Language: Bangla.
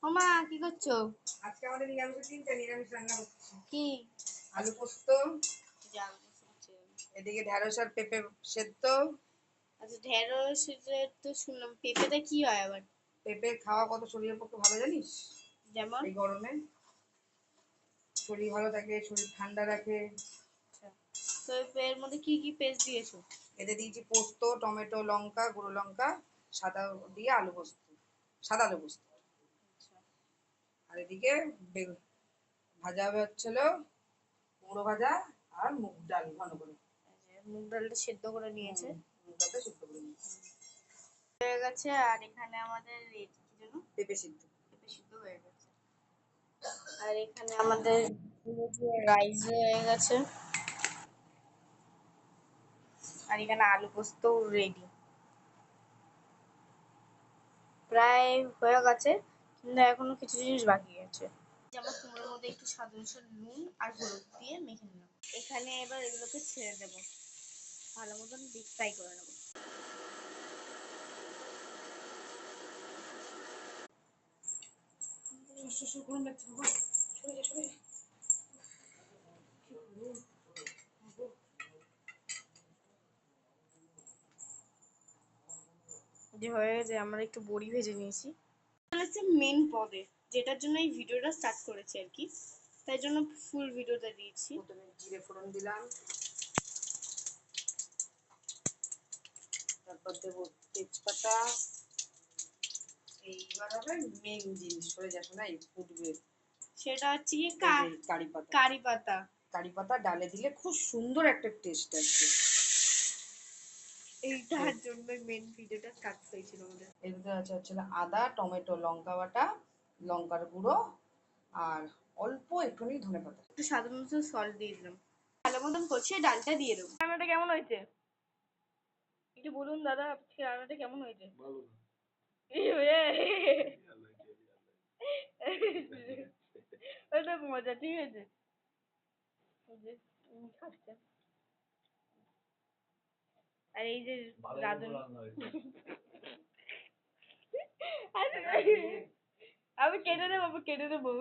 ওমা কি করছো? আজকে আমাদের নিরামিষের দিন, তাই নিরামিষ রান্না হচ্ছে। কি? আলু পোস্ত, জাল বসেছে। এদিকে ঢেঁড়স আর পেঁপে সেদ্ধ। আচ্ছা, ঢেঁড়সের তো শুনলাম, পেঁপেটা কি হয় আবার? পেঁপে খাওয়া কত শরীরের পক্ষে ভালো জানিস? যেমন? এই গরমে শরীর ভালো থাকে, শরীর ঠান্ডা রাখে। আচ্ছা, তো এর মধ্যে কি কি পেস্ট দিয়েছো? এতে দিয়েছি পোস্ত, টমেটো, লঙ্কা, গুঁড়ো লঙ্কা, সাদা দিয়ে আলু পোস্ত, সাদা আলু পোস্ত। আচ্ছা, আর এদিকে ভাজা হবে হচ্ছিল কুমড়ো ভাজা আর মুগ ডাল ঘন করে। এই যে মুগ ডালটা সেদ্ধ করে নিয়েছে। মুগ ডালটা সিদ্ধ করে নিয়েছি। হয়ে গেছে। আর এখানে আমাদের কি যেন, পেঁপে সিদ্ধ। পেঁপে সিদ্ধ হয়ে গেছে। আর এখানে আমাদের রাইস হয়ে গেছে। আর এখানে আলু পোস্ত রেডি, প্রায় হয়ে গেছে, কিন্তু এখনো কিছু জিনিস বাকি আছে। যেমন কুমড়োর মধ্যে একটু স্বাদ অনুসারে নুন আর হলুদ দিয়ে মেখে নিলাম। এখানে এবার এগুলোকে ছেড়ে দেবো, ভালো মতন ডিপ ফ্রাই করে নেবো। গরম লাগছে বাবা, সরে যা সরে যা। যে হয়ে গেছে, আমরা একটু বড়ি ভেজে নিয়েছি। হচ্ছে মেন পদে, যেটার জন্য এই ভিডিওটা স্টার্ট করেছি আর কি, তাই জন্য ফুল ভিডিওটা দিয়েছি। প্রথমে জিরে ফোড়ন দিলাম, তারপর দেবো তেজপাতা। এইবার হবে মেন জিনিস, সরে যাস না, এই ফুটবে। সেটা হচ্ছে কি কারি পাতা। কারি পাতা। কারি পাতা ডালে দিলে খুব সুন্দর একটা টেস্ট আসবে। এইটার জন্য মেন ভিডিওটা স্টার্ট হয়েছিল আমাদের। এর ভিতরে আছে হচ্ছে আদা, টমেটো, লঙ্কা বাটা, লঙ্কার গুঁড়ো, আর অল্প একটুখানি ধনেপাতা। একটু স্বাদ মতো সল্ট দিয়ে দিলাম, ভালো মতন কষিয়ে ডালটা দিয়ে দেবো। রান্নাটা কেমন হয়েছে একটু বলুন দাদা, আজকে রান্নাটা কেমন হয়েছে? ভালো না। ওটা মজা, ঠিক আছে। খাচ্ছেন আর এই যে রাঁধুনি, আমি কেটে দেবো, কেটে দেবো।